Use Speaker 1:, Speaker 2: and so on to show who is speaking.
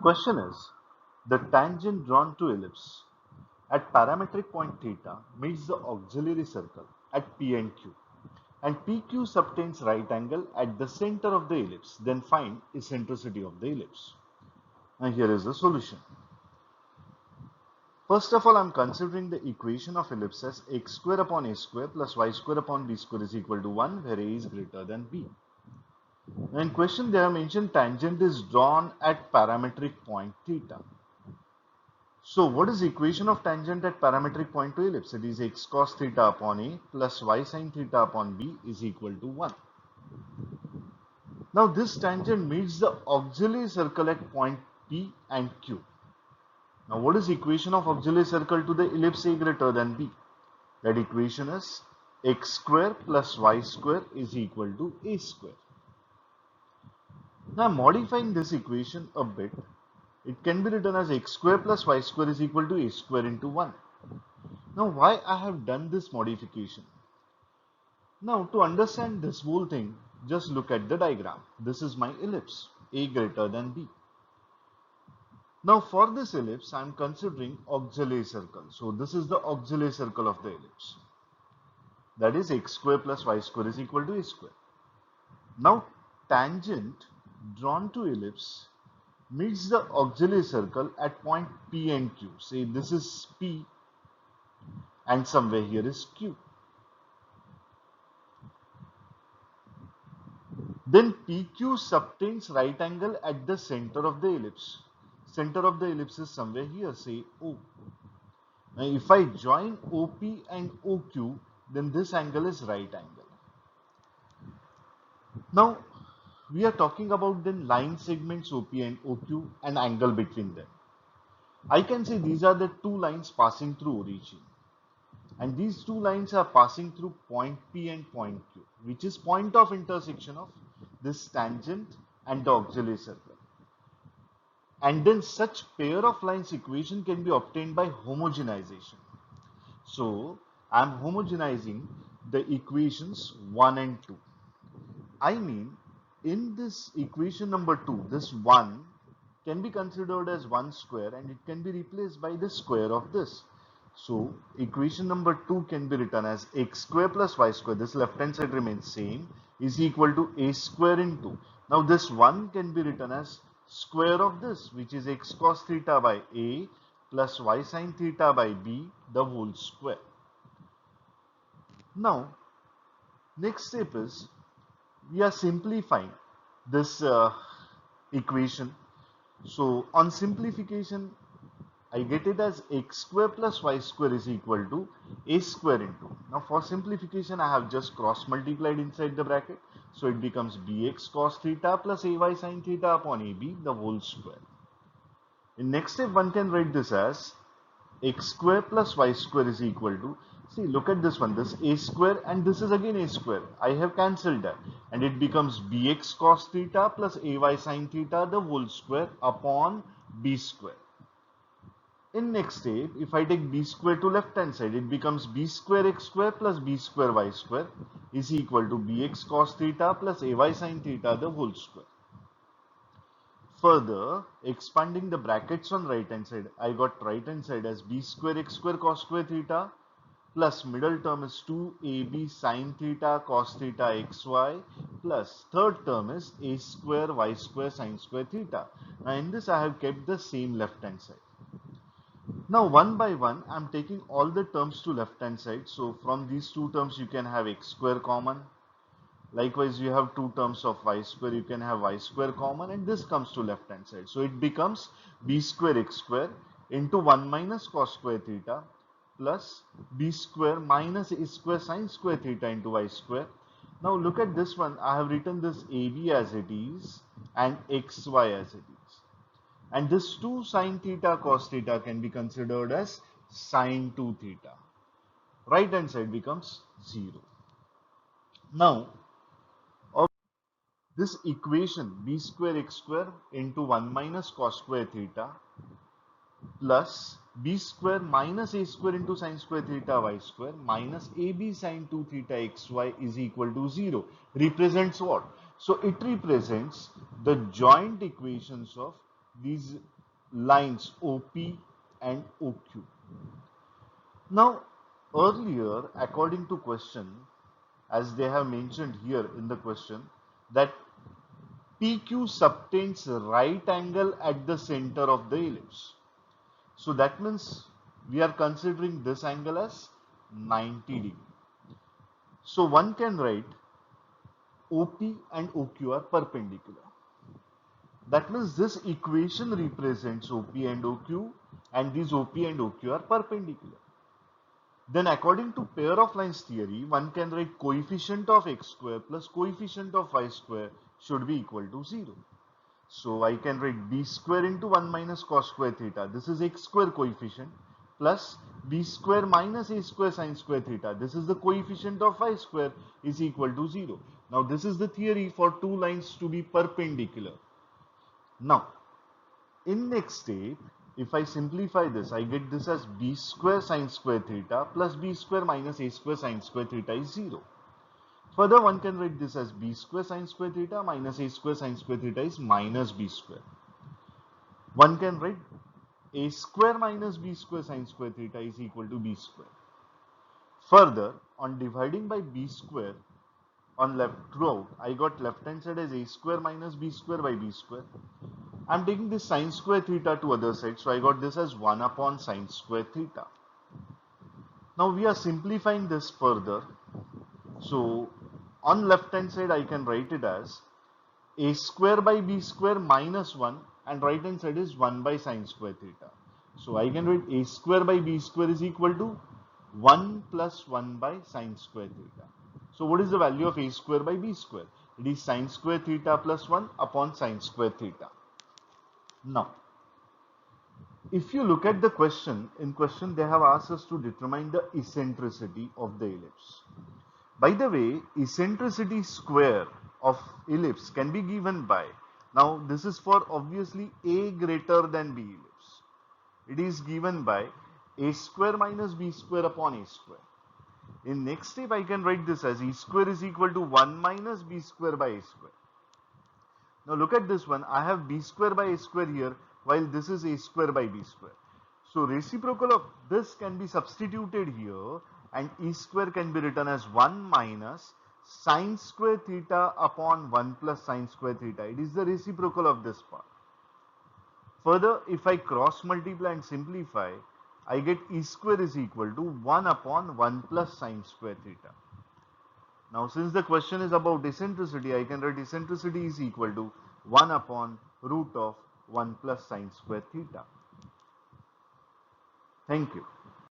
Speaker 1: Question is, the tangent drawn to ellipse at parametric point theta meets the auxiliary circle at P and Q, and PQ subtends right angle at the center of the ellipse. Then find eccentricity of the ellipse. And here is the solution. First of all, I am considering the equation of ellipse as x square upon a square plus y square upon b square is equal to 1, where a is greater than b. Now in question they have mentioned tangent is drawn at parametric point theta. So what is the equation of tangent at parametric point to ellipse? It is x cos theta upon a plus y sin theta upon b is equal to 1. Now this tangent meets the auxiliary circle at point P and Q. Now what is the equation of auxiliary circle to the ellipse a greater than b? That equation is x square plus y square is equal to a square. Now modifying this equation a bit, it can be written as x square plus y square is equal to a square into 1. Now why I have done this modification? Now to understand this whole thing, just look at the diagram. This is my ellipse, a greater than b. Now for this ellipse, I am considering auxiliary circle. So this is the auxiliary circle of the ellipse. That is x square plus y square is equal to a square. Now tangent drawn to ellipse meets the auxiliary circle at point P and Q. Say this is P and somewhere here is Q. Then PQ subtends right angle at the center of the ellipse. Center of the ellipse is somewhere here, say O. Now if I join OP and OQ, then this angle is right angle. Now we are talking about then line segments OP and OQ and angle between them. I can say these are the two lines passing through origin. And these two lines are passing through point P and point Q, which is point of intersection of this tangent and the auxiliary circle. And then such pair of lines equation can be obtained by homogenization. So I am homogenizing the equations 1 and 2. I mean, in this equation number 2, this 1 can be considered as 1 square and it can be replaced by the square of this. So equation number 2 can be written as x square plus y square, this left hand side remains same, is equal to a square into. Now this 1 can be written as square of this, which is x cos theta by a plus y sin theta by b, the whole square. Now next step is we are simplifying this equation. So on simplification, I get it as x square plus y square is equal to a square into. Now for simplification, I have just cross multiplied inside the bracket. So it becomes bx cos theta plus ay sin theta upon ab, the whole square. In next step, one can write this as x square plus y square is equal to, see, look at this one, this a square and this is again a square. I have cancelled that and it becomes bx cos theta plus ay sin theta, the whole square upon b square. In next step, if I take b square to left hand side, it becomes b square x square plus b square y square is equal to bx cos theta plus ay sin theta, the whole square. Further, expanding the brackets on right hand side, I got right hand side as b square x square cos square theta plus middle term is 2ab sin theta cos theta xy plus third term is a square y square sin square theta. Now in this I have kept the same left hand side. Now one by one I am taking all the terms to left hand side. So from these two terms you can have x square common. Likewise you have two terms of y square, you can have y square common and this comes to left hand side. So it becomes b square x square into 1 minus cos square theta plus b square minus a square sin square theta into y square. Now look at this one, I have written this ab as it is and xy as it is. And this 2 sin theta cos theta can be considered as sin 2 theta. Right hand side becomes 0. Now, this equation b square x square into 1 minus cos square theta plus b square minus a square into sin square theta y square minus ab sin 2 theta xy is equal to 0 represents what? So it represents the joint equations of these lines OP and OQ. Now, earlier, according to question, as they have mentioned here in the question, that PQ subtends right angle at the center of the ellipse. So that means we are considering this angle as 90 degree. So one can write OP and OQ are perpendicular. That means this equation represents OP and OQ, and these OP and OQ are perpendicular. Then according to pair of lines theory, one can write coefficient of x square plus coefficient of y square should be equal to 0. So I can write b square into 1 minus cos square theta. This is x square coefficient plus b square minus a square sin square theta. This is the coefficient of y square is equal to 0. Now this is the theory for two lines to be perpendicular. Now in next step, if I simplify this, I get this as b square sin square theta plus b square minus a square sin square theta is 0. Further, one can write this as b square sin square theta minus a square sin square theta is minus b square. One can write a square minus b square sin square theta is equal to b square. Further, on dividing by b square, on left throughout, I got left hand side as a square minus b square by b square. I'm taking this sine square theta to other side, so I got this as 1 upon sine square theta. Now we are simplifying this further. So on left hand side I can write it as a square by b square minus 1, and right hand side is 1 by sine square theta. So I can write a square by b square is equal to 1 plus 1 by sine square theta. So what is the value of a square by b square? It is sine square theta plus 1 upon sine square theta. Now, if you look at the question, in question they have asked us to determine the eccentricity of the ellipse. By the way, eccentricity square of ellipse can be given by, now this is for obviously a greater than b ellipse. It is given by a square minus b square upon a square. In next step I can write this as e square is equal to 1 minus b square by a square. Now look at this one. I have b square by a square here, while this is a square by b square. So reciprocal of this can be substituted here, and e square can be written as 1 minus sine square theta upon 1 plus sine square theta. It is the reciprocal of this part. Further, if I cross multiply and simplify, I get e square is equal to 1 upon 1 plus sine square theta. Now since the question is about eccentricity, I can write eccentricity is equal to 1 upon root of 1 plus sine square theta. Thank you.